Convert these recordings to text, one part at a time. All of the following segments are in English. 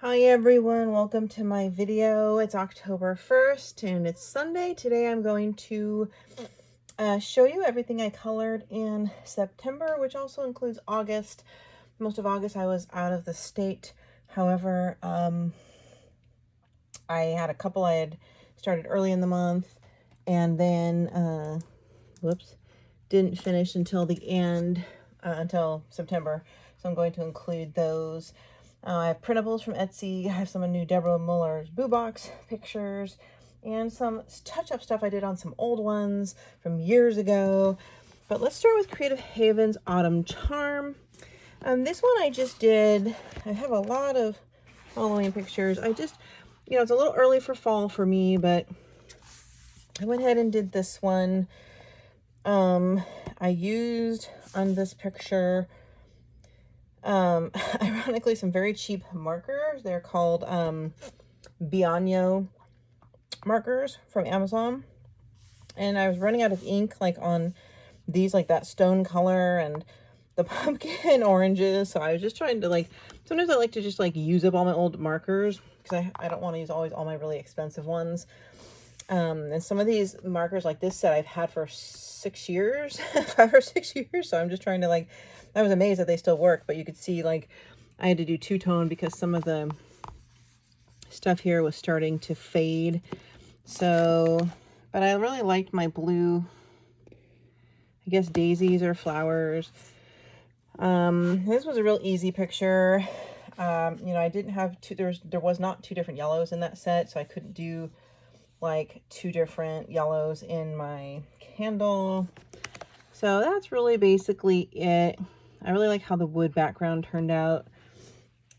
Hi everyone, welcome to my video. It's October 1st and it's Sunday. Today I'm going to show you everything I colored in September, which also includes August. Most of August I was out of the state. However, I had a couple I had started early in the month and then, didn't finish until the end, until September. So I'm going to include those. I have printables from Etsy. I have some new Deborah Muller's Boo Box pictures and some touch-up stuff I did on some old ones from years ago. But let's start with Creative Haven's Autumn Charm. This one I just did. I have a lot of Halloween pictures. it's a little early for fall for me, but I went ahead and did this one. I used on this picture ironically some very cheap markers. They're called Bianyo markers from Amazon, and I was running out of ink like on these, like that stone color and the pumpkin oranges, so I was just trying to sometimes I like to just use up all my old markers because I don't want to use always all my really expensive ones. And some of these markers like this set I've had for 6 years 5 or 6 years, so I'm just trying to I was amazed that they still work, but you could see I had to do two-tone because some of the stuff here was starting to fade. So, but I really liked my blue, I guess daisies or flowers. This was a real easy picture. I didn't have there was not two different yellows in that set, so I couldn't do two different yellows in my candle. So that's really basically it. I really like how the wood background turned out.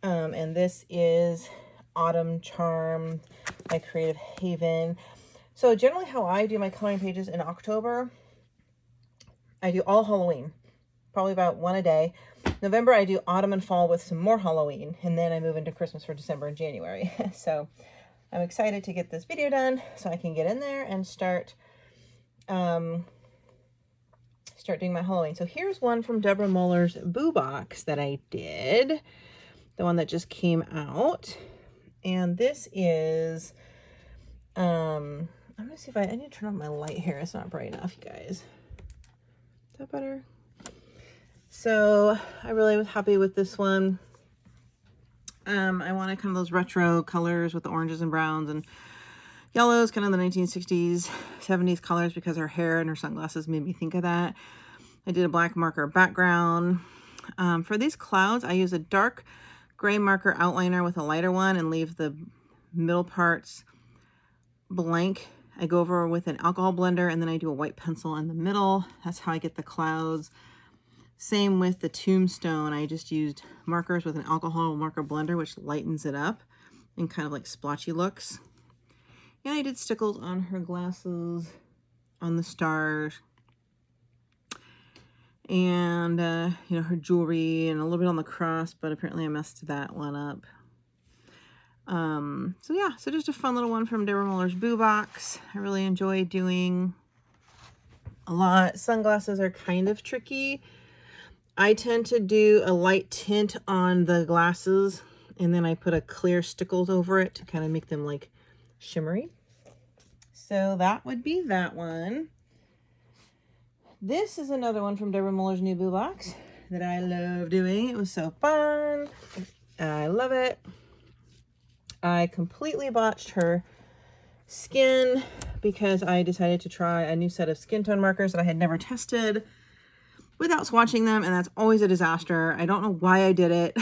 And this is Autumn Charm by Creative Haven. So generally how I do my coloring pages in October, I do all Halloween, probably about one a day. November, I do autumn and fall with some more Halloween, and then I move into Christmas for December and January. So I'm excited to get this video done so I can get in there and start doing my Halloween. So here's one from Deborah Muller's Boo Box that I did, the one that just came out. And this is, I'm gonna see if I need to turn on my light here. It's not bright enough, you guys. Is that better? So I really was happy with this one. I wanted kind of those retro colors with the oranges and browns and yellows, kind of the 1960s, 70s colors, because her hair and her sunglasses made me think of that. I did a black marker background. For these clouds, I use a dark gray marker outliner with a lighter one and leave the middle parts blank. I go over with an alcohol blender and then I do a white pencil in the middle. That's how I get the clouds. Same with the tombstone. I just used markers with an alcohol marker blender, which lightens it up and kind of splotchy looks. And I did stickles on her glasses, on the stars, and her jewelry, and a little bit on the cross, but apparently I messed that one up. So yeah, so just a fun little one from Deborah Muller's Boo Box. I really enjoy doing a lot. Sunglasses are kind of tricky. I tend to do a light tint on the glasses, and then I put a clear stickles over it to kind of make them shimmery. So that would be that one. This is another one from Deborah Muller's new Boo Box that I love doing. It was so fun. I love it. I completely botched her skin because I decided to try a new set of skin tone markers that I had never tested without swatching them, and that's always a disaster. I don't know why I did it.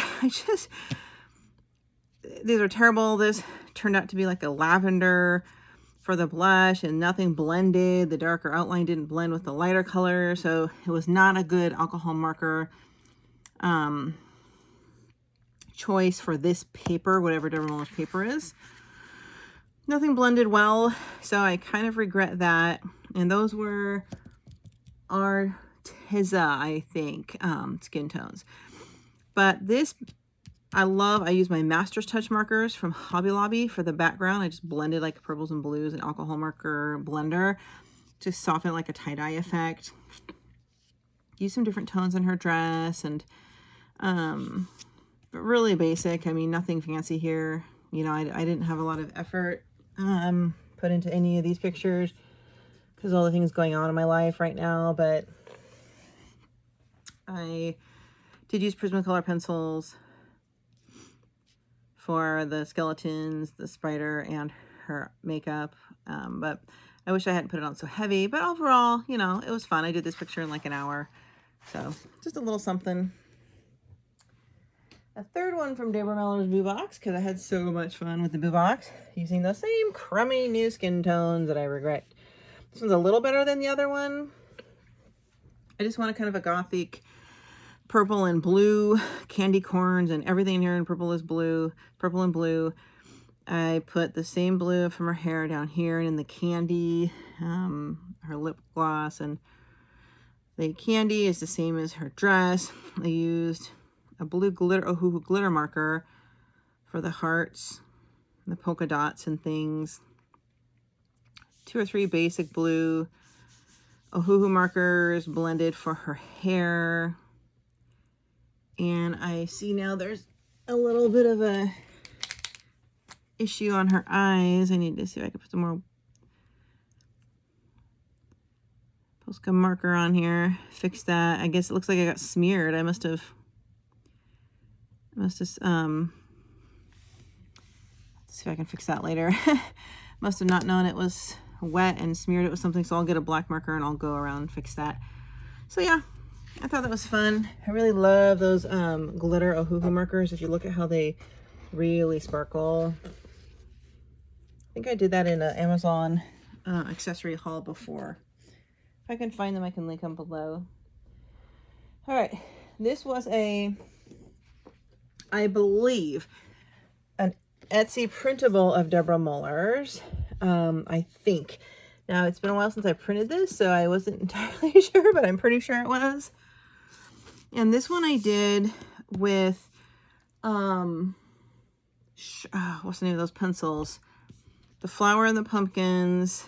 These are terrible. This turned out to be a lavender for the blush, and nothing blended. The darker outline didn't blend with the lighter color, so it was not a good alcohol marker choice for this paper, whatever Deborah Muller's paper is. Nothing blended well, so I kind of regret that. And those were Arteza, I think, skin tones. But this, I use my Master's Touch markers from Hobby Lobby for the background. I just blended purples and blues and alcohol marker blender to soften a tie-dye effect. Use some different tones in her dress, and but really basic. I mean, nothing fancy here. You know, I didn't have a lot of effort put into any of these pictures because all the things going on in my life right now, but I did use Prismacolor pencils for the skeletons, the spider, and her makeup, but I wish I hadn't put it on so heavy, but overall, you know, it was fun. I did this picture in like an hour, so just a little something. A third one from Deborah Muller's Boo Box, because I had so much fun with the Boo Box, using the same crummy new skin tones that I regret. This one's a little better than the other one. I just wanted kind of a gothic purple and blue candy corns, and everything here in purple is blue, purple and blue. I put the same blue from her hair down here and in the candy, her lip gloss, and the candy is the same as her dress. I used a blue glitter, Ohuhu glitter marker for the hearts, the polka dots and things. 2 or 3 basic blue Ohuhu markers blended for her hair. And I see now there's a little bit of a issue on her eyes. I need to see if I can put some more Posca marker on here. Fix that. I guess it looks like I got smeared. I must have see if I can fix that later. Must have not known it was wet and smeared it with something, so I'll get a black marker and I'll go around and fix that. So yeah, I thought that was fun. I really love those glitter Ohuhu markers. If you look at how they really sparkle. I think I did that in an Amazon accessory haul before. If I can find them, I can link them below. All right, this was I believe, an Etsy printable of Deborah Muller's. I think. Now, it's been a while since I printed this, so I wasn't entirely sure, but I'm pretty sure it was. And this one I did with, what's the name of those pencils? The flower and the pumpkins,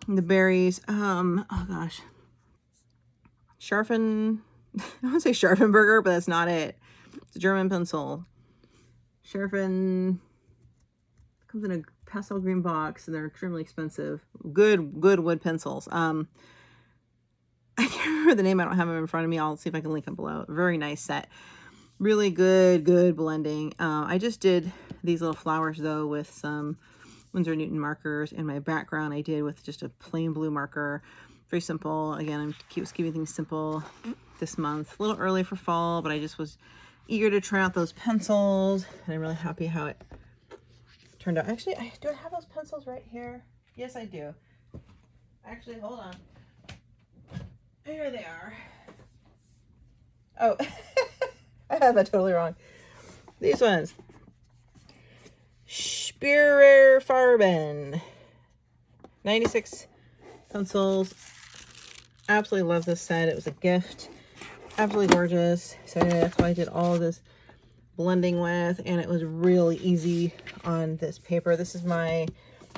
the berries, oh gosh, I want to say Scharfenberger, but that's not it. It's a German pencil. Scharfen comes in a pastel green box, and they're extremely expensive. Good wood pencils. I can't remember the name. I don't have them in front of me. I'll see if I can link them below. Very nice set. Really good blending. I just did these little flowers though with some Winsor Newton markers, and my background I did with just a plain blue marker. Very simple. Again, I'm keeping things simple this month. A little early for fall, but I just was eager to try out those pencils, and I'm really happy how it turned out. Actually, do I have those pencils right here? Yes, I do. Actually, hold on. Here they are. Oh, I had that totally wrong. These ones. Spearer Farben. 96 pencils. Absolutely love this set. It was a gift. Absolutely gorgeous. So that's why I did all this blending with, and it was really easy on this paper. This is my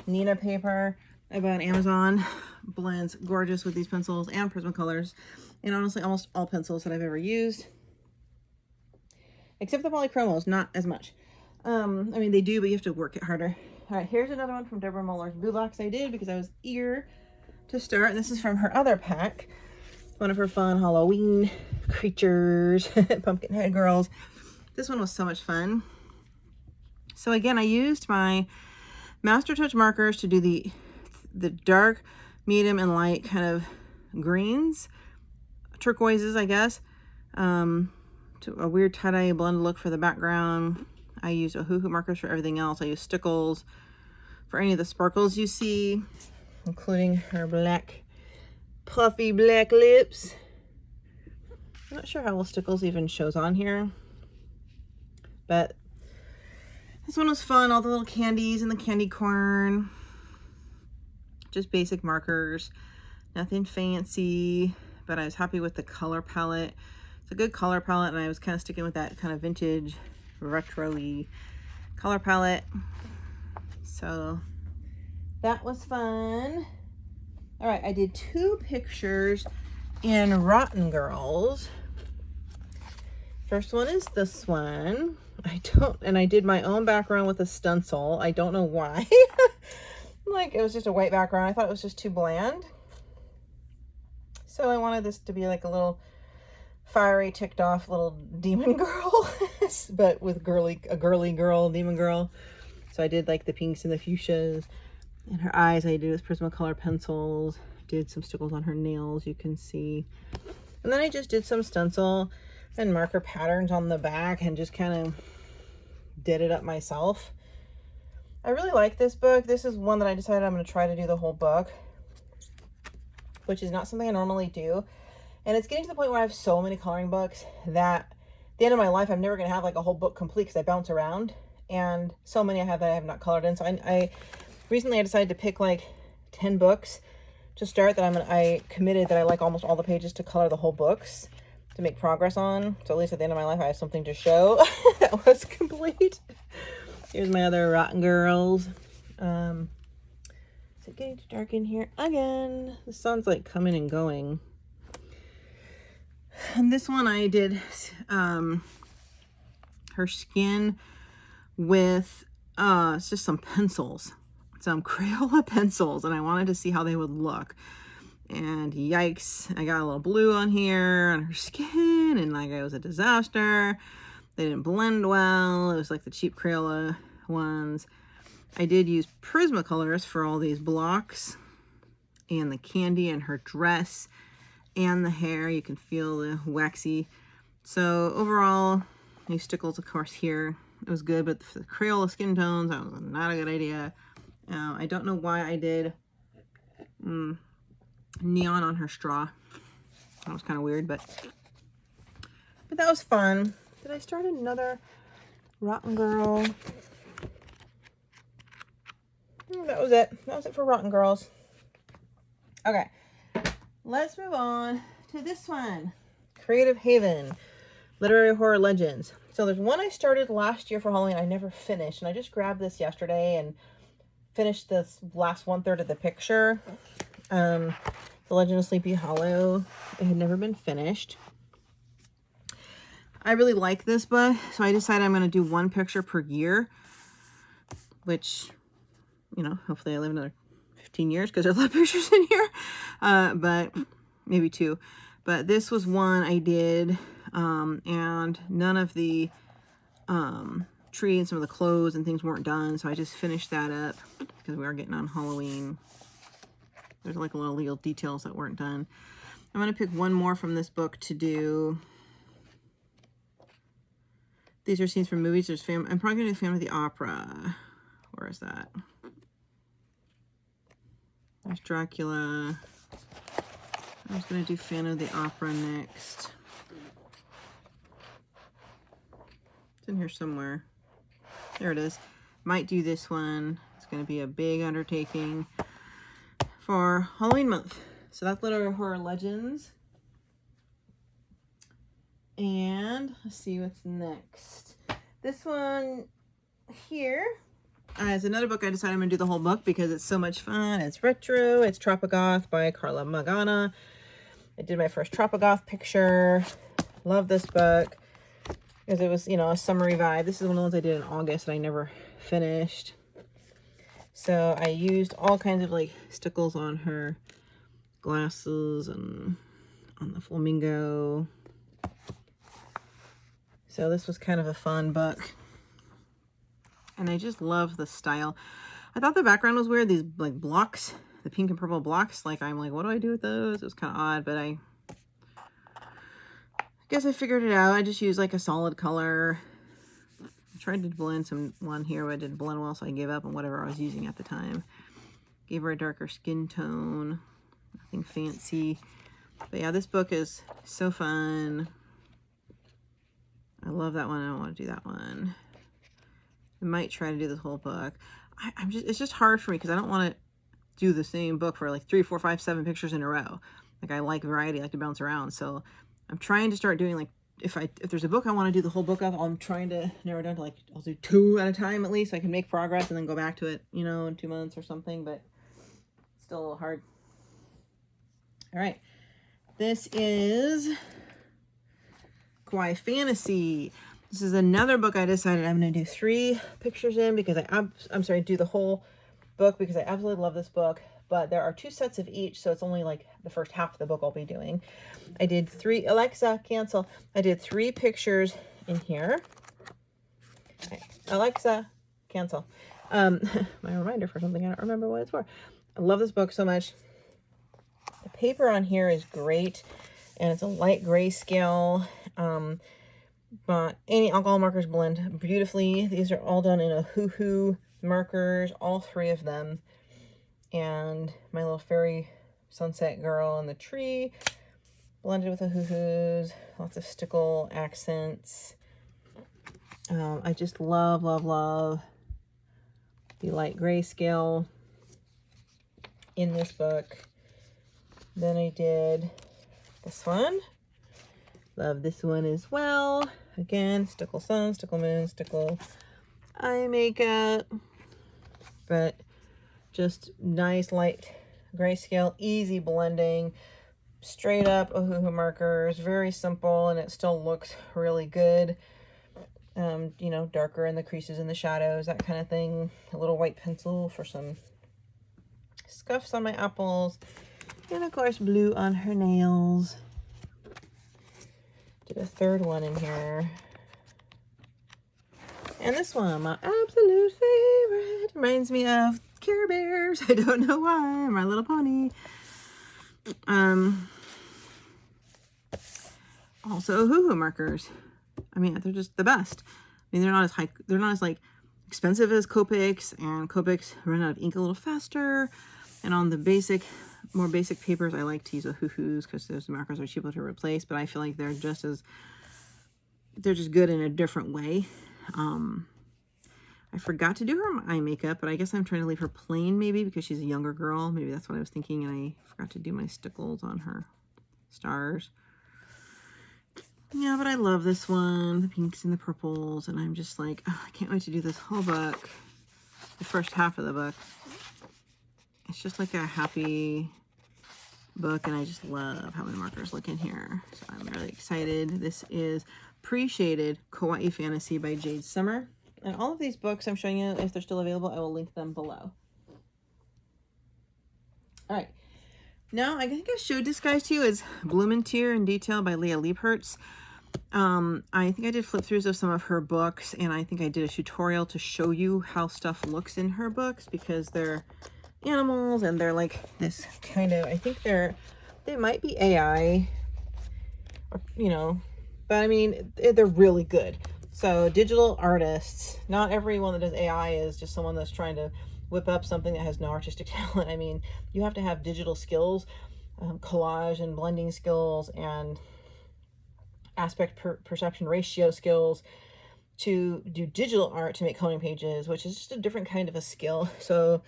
Nina paper I bought on Amazon. Blends gorgeous with these pencils and Prismacolors, and honestly almost all pencils that I've ever used, except the polychromos, not as much. I mean, they do, but you have to work it harder. All right, here's another one from Deborah Muller's Boo Box I did because I was eager to start. And this is from her other pack, one of her fun Halloween creatures, pumpkin head girls. This one was so much fun. So again, I used my Master Touch markers to do the dark, medium, and light kind of greens, turquoises, I guess, to a weird tie-dye blend look for the background. I used Ohuhu markers for everything else. I used Stickles for any of the sparkles you see, including her black, puffy black lips. I'm not sure how well Stickles even shows on here, but this one was fun. All the little candies and the candy corn. Just basic markers. Nothing fancy, but I was happy with the color palette. It's a good color palette, and I was kind of sticking with that kind of vintage, retro-y color palette. So that was fun. All right, I did 2 pictures in Rotten Girls. First one is this one. I did my own background with a stencil. I don't know why. Like, it was just a white background. I thought it was just too bland. So I wanted this to be like a little fiery, ticked off little demon girl, but with a girly girl, demon girl. So I did like the pinks and the fuchsias. And her eyes I did with Prismacolor pencils. Did some stickles on her nails, you can see. And then I just did some stencil and marker patterns on the back and just kind of did it up myself. I really like this book. This is one that I decided I'm going to try to do the whole book, which is not something I normally do. And it's getting to the point where I have so many coloring books that at the end of my life, I'm never going to have like a whole book complete because I bounce around. And so many I have that I have not colored in. So I recently decided to pick like 10 books to start that I committed that I like almost all the pages to color the whole books to make progress on. So at least at the end of my life, I have something to show that was complete. Here's my other Rotten Girls. Is it getting too dark in here again? The sun's like coming and going. And this one I did her skin with it's just some pencils, some Crayola pencils, and I wanted to see how they would look. And yikes, I got a little blue on here on her skin, and like it was a disaster. They didn't blend well. It was like the cheap Crayola ones. I did use Prismacolors for all these blocks and the candy and her dress and the hair. You can feel the waxy. So overall, these stickles, of course, here, it was good, but the Crayola skin tones, that was not a good idea. I don't know why I did neon on her straw. That was kind of weird, but that was fun. Did I start another Rotten Girl? That was it. That was it for Rotten Girls. Okay, let's move on to this one. Creative Haven, Literary Horror Legends. So there's one I started last year for Halloween. I never finished, and I just grabbed this yesterday and finished this last 1/3 of the picture. The Legend of Sleepy Hollow. It had never been finished. I really like this book, so I decided I'm going to do one picture per year, which, you know, hopefully I live another 15 years because there's a lot of pictures in here, but maybe 2. But this was one I did, and none of the tree and some of the clothes and things weren't done, so I just finished that up because we are getting on Halloween. There's like little details that weren't done. I'm going to pick one more from this book to do. These are scenes from movies. I'm probably going to do Phantom of the Opera. Where is that? There's Dracula. I was going to do Phantom of the Opera next. It's in here somewhere. There it is. Might do this one. It's going to be a big undertaking for Halloween month. So that's Literary Horror Legends. And let's see what's next. This one here is another book I decided I'm going to do the whole book because it's so much fun. It's retro. It's Tropa Goth by Carla Magana. I did my first Tropa Goth picture. Love this book because it was, you know, a summery vibe. This is one of the ones I did in August and I never finished. So I used all kinds of like stickles on her glasses and on the flamingo. So this was kind of a fun book. And I just love the style. I thought the background was weird. These like blocks, the pink and purple blocks. Like, I'm like, what do I do with those? It was kind of odd, but I guess I figured it out. I just used like a solid color. I tried to blend one here, but it didn't blend well, so I gave up on whatever I was using at the time. Gave her a darker skin tone. Nothing fancy. But yeah, this book is so fun. I love that one. I don't want to do that one. I might try to do this whole book. It's just hard for me because I don't want to do the same book for like 3, 4, 5, 7 pictures in a row. Like, I like variety. I like to bounce around. So I'm trying to start doing like, if there's a book I want to do the whole book of, I'm trying to narrow it down to like, I'll do 2 at a time at least. So I can make progress and then go back to it, you know, in 2 months or something, but it's still a little hard. All right. This is Kawaii Fantasy. This is another book I decided I'm going to do 3 pictures in because I'm sorry, do the whole book because I absolutely love this book. But there are 2 sets of each, so it's only like the first half of the book I'll be doing. I did 3, Alexa, cancel. I did 3 pictures in here. Alexa, cancel. My reminder for something I don't remember what it's for. I love this book so much. The paper on here is great, and it's a light grayscale. But any alcohol markers blend beautifully. These are all done in a hoo-hoo markers, all 3 of them. And my little fairy sunset girl in the tree blended with the hoo-hoos. Lots of stickle accents. I just love, love, love the light grayscale in this book. Then I did this one. Love this one as well. Again, stickle sun, stickle moon, stickle eye makeup. But just nice light grayscale, easy blending, straight up Ohuhu markers, very simple, and it still looks really good. You know, darker in the creases and the shadows, that kind of thing. A little white pencil for some scuffs on my apples. And of course, blue on her nails. Did a 3rd one in here. And this one, my absolute favorite. Reminds me of Care Bears. I don't know why. My Little Pony. Also, hoo-hoo markers. I mean, they're just the best. I mean, they're not as high, they're not as like expensive as Copics, and Copics run out of ink a little faster. And on the more basic papers, I like to use a hoo-hoos because those markers are cheaper to replace, but I feel like they're just good in a different way. I forgot to do her eye makeup, but I guess I'm trying to leave her plain maybe because she's a younger girl. Maybe that's what I was thinking, and I forgot to do my stickles on her stars. Yeah, but I love this one, the pinks and the purples, and I'm just like, oh, I can't wait to do this whole book, the first half of the book. It's just like a happy book, and I just love how my markers look in here. So I'm really excited. This is Pre-Shaded Kawaii Fantasy by Jade Summer. And all of these books I'm showing you, if they're still available, I will link them below. All right. Now, I think I showed this guys to you is Blumenteer in Detail by Leah Liebhertz. I think I did flip throughs of some of her books, and I think I did a tutorial to show you how stuff looks in her books because they're animals and they're like this kind of, I think they might be AI, or, you know, but I mean, they're really good. So digital artists, not everyone that does AI is just someone that's trying to whip up something that has no artistic talent. I mean, you have to have digital skills, collage and blending skills, and aspect perception ratio skills to do digital art, to make coloring pages, which is just a different kind of a skill. So,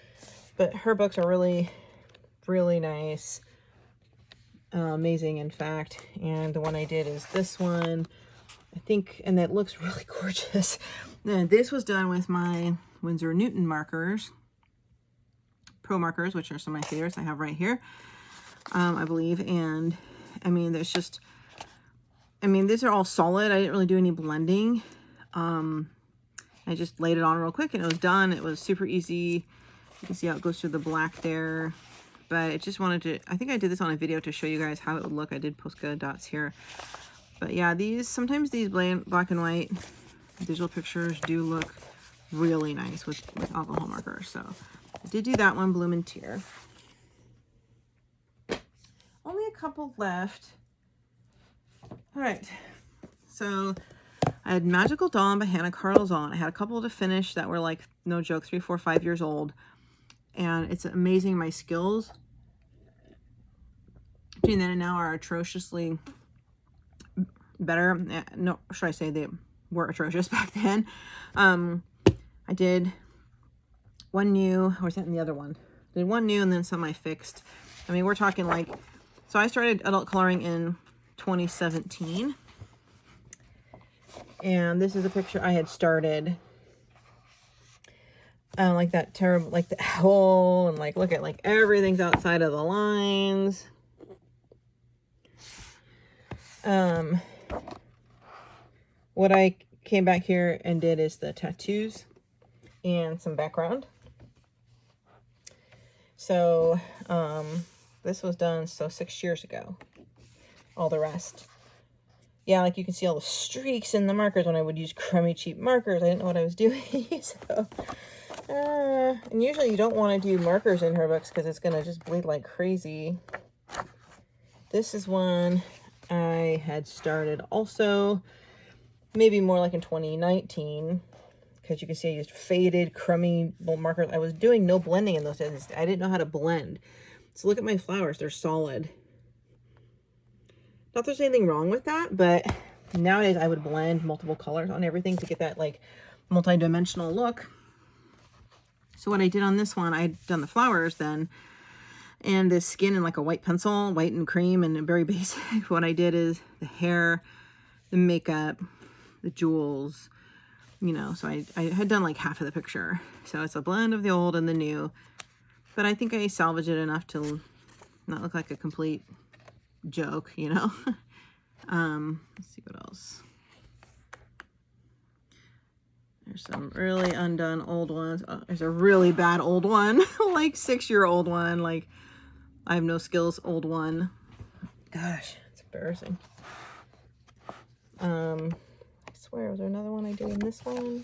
but her books are really, really nice. Amazing, in fact. And the one I did is this one, I think, and that looks really gorgeous. And this was done with my Winsor Newton markers, Pro markers, which are some of my favorites I have right here, I believe. And I mean, there's just, I mean, these are all solid. I didn't really do any blending. I just laid it on real quick and it was done. It was super easy. You can see how it goes through the black there. But I just wanted to, I think I did this on a video to show you guys how it would look. I did polka dots here. But yeah, sometimes these black and white digital pictures do look really nice with alcohol markers. So I did do that one, Blumenteer. Only a couple left. All right, so I had Magical Dawn by Hanna Karlzon. I had a couple to finish that were like, no joke, 3, 4, 5 years old. And it's amazing. My skills between then and now are atrociously better. No, should I say they were atrocious back then. I did one new, or was that in the other one? Did one new and then some I fixed. I mean, we're talking like, so I started adult coloring in 2017. And this is a picture I had started. Like that terrible, like the owl, and like, look at like everything's outside of the lines. what I came back here and did is the tattoos and some background. So this was done 6 years ago. All the rest, yeah, like you can see all the streaks in the markers when I would use crummy cheap markers. I didn't know what I was doing. So and usually you don't want to do markers in her books because it's gonna just bleed like crazy. This is one I had started also maybe more like in 2019, because you can see I used faded crummy markers. I was doing no blending in those days. I didn't know how to blend. So look at my flowers, they're solid. Not that there's anything wrong with that, but nowadays I would blend multiple colors on everything to get that like multi-dimensional look. So what I did on this one, I had done the flowers then, and the skin in like a white pencil, white and cream, and very basic. What I did is the hair, the makeup, the jewels, you know, so I had done like half of the picture. So it's a blend of the old and the new, but I think I salvaged it enough to not look like a complete joke, you know. Let's see what else. There's some really undone old ones. Oh, there's a really bad old one, like 6-year-old one, like I have no skills old one. Gosh, it's embarrassing. I swear, was there another one I did in this one?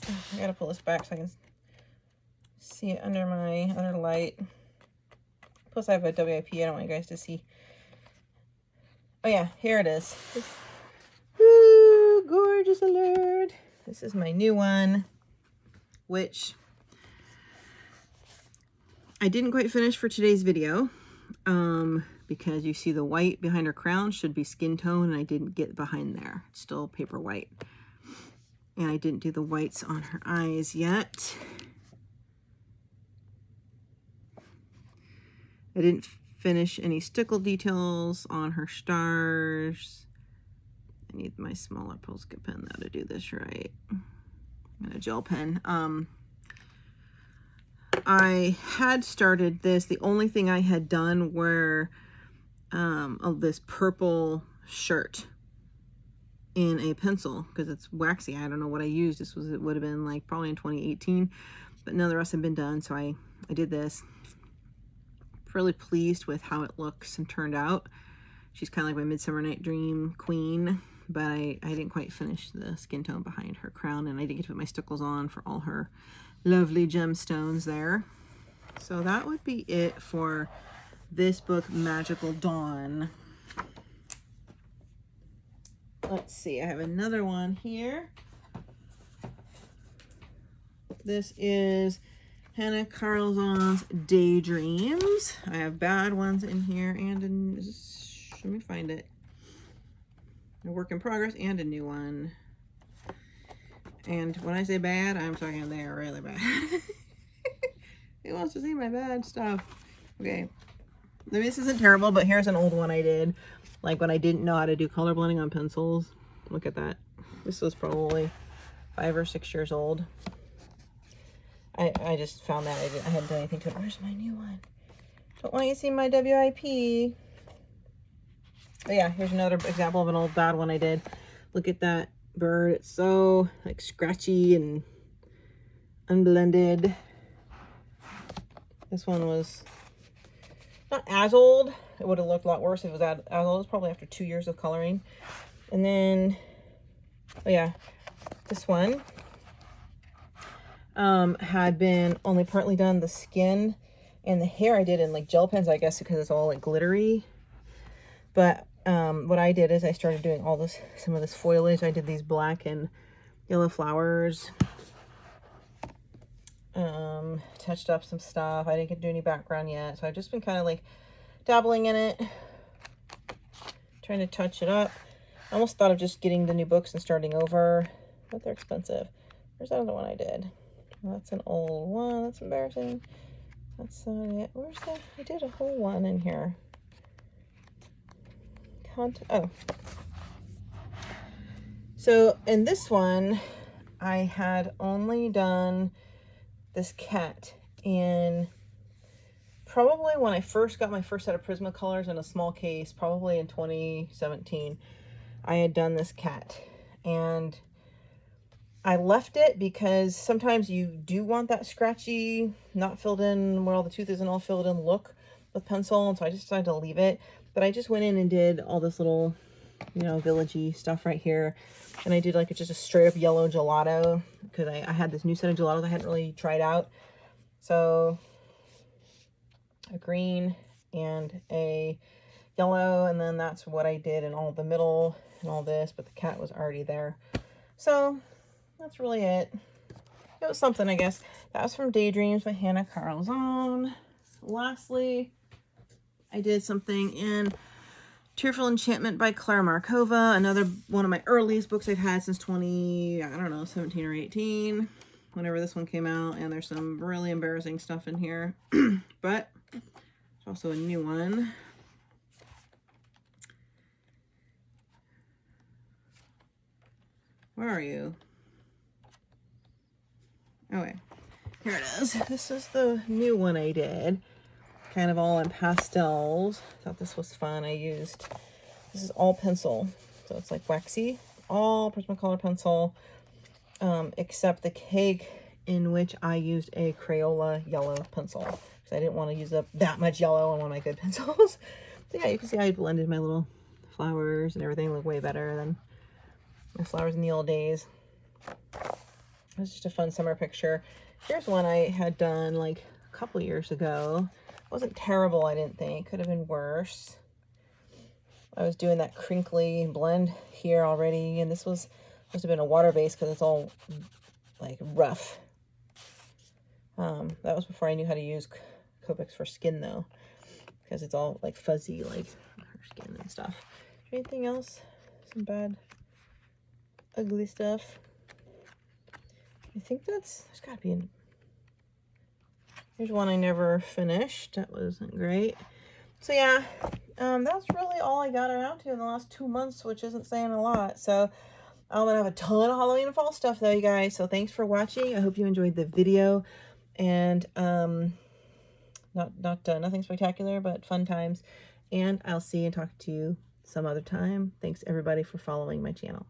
Oh, I gotta pull this back so I can see it under my other light. Plus I have a WIP, I don't want you guys to see. Oh yeah, here it is. Woo, gorgeous alert. This is my new one, which I didn't quite finish for today's video, because you see the white behind her crown should be skin tone, and I didn't get behind there. It's still paper white. And I didn't do the whites on her eyes yet. I didn't finish any stickle details on her stars. I need my smaller Posca pen though to do this right. And a gel pen. I had started this. The only thing I had done were of this purple shirt in a pencil, because it's waxy. I don't know what I used. It would have been like probably in 2018, but none of the rest have been done. So I did this. Really pleased with how it looks and turned out. She's kind of like my Midsummer Night Dream queen, but I didn't quite finish the skin tone behind her crown, and I didn't get to put my stickles on for all her lovely gemstones there. So that would be it for this book, Magical Dawn. Let's see, I have another one here. This is hannakarlzon's Daydreams. I have bad ones in here and let me find it. A work in progress and a new one. And when I say bad, I'm talking they are really bad. Who wants to see my bad stuff? Okay. This isn't terrible, but here's an old one I did. Like when I didn't know how to do color blending on pencils. Look at that. This was probably 5 or 6 years old. I just found that I hadn't done anything to it. Where's my new one? Don't want you to see my WIP. Oh yeah, here's another example of an old bad one I did. Look at that bird. It's so like scratchy and unblended. This one was not as old. It would have looked a lot worse if it was as old. It was probably after 2 years of coloring. And then, oh yeah, this one had been only partly done. The skin and the hair I did in like gel pens, I guess, because it's all like glittery. But what I did is I started doing all this, some of this foliage. I did these black and yellow flowers. Touched up some stuff. I didn't get to do any background yet, so I've just been kind of like dabbling in it, trying to touch it up. I almost thought of just getting the new books and starting over, but they're expensive. Where's that other one I did? Well, that's an old one. That's embarrassing. That's it. Where's that? I did a whole one in here. Oh. So in this one, I had only done this cat in probably when I first got my first set of Prismacolors in a small case, probably in 2017. I had done this cat, and I left it because sometimes you do want that scratchy, not filled in where all the tooth isn't all filled in look with pencil, and so I just decided to leave it. But I just went in and did all this little, you know, villagey stuff right here, and I did like just a straight up yellow gelato because I had this new set of gelatos I hadn't really tried out. So a green and a yellow, and then that's what I did in all the middle and all this, but the cat was already there. So that's really it. It was something, I guess. That was from Daydreams by hannakarlzon. Lastly, I did something in Cheerful Enchantment by Carla Magana, another one of my earliest books I've had since 17 or 18, whenever this one came out, and there's some really embarrassing stuff in here, but it's also a new one. Where are you? Oh wait, here it is. This is the new one I did, kind of all in pastels. Thought this was fun. This is all pencil, so it's like waxy, all Prismacolor pencil, except the cake in which I used a Crayola yellow pencil because I didn't want to use up that much yellow on one of my good pencils. So yeah, you can see how I blended my little flowers and everything look way better than my flowers in the old days. It was just a fun summer picture. Here's one I had done like a couple years ago. It wasn't terrible, I didn't think. Could have been worse. I was doing that crinkly blend here already, and this was supposed to have been a water base because it's all like rough. That was before I knew how to use Copics for skin though, because it's all like fuzzy like her skin and stuff. Anything else? Some bad, ugly stuff. I think there's gotta be here's one I never finished. That wasn't great. So yeah, that's really all I got around to in the last 2 months, which isn't saying a lot. So I'm gonna have a ton of Halloween and fall stuff though, you guys. So thanks for watching. I hope you enjoyed the video, and nothing spectacular, but fun times. And I'll see and talk to you some other time. Thanks everybody for following my channel.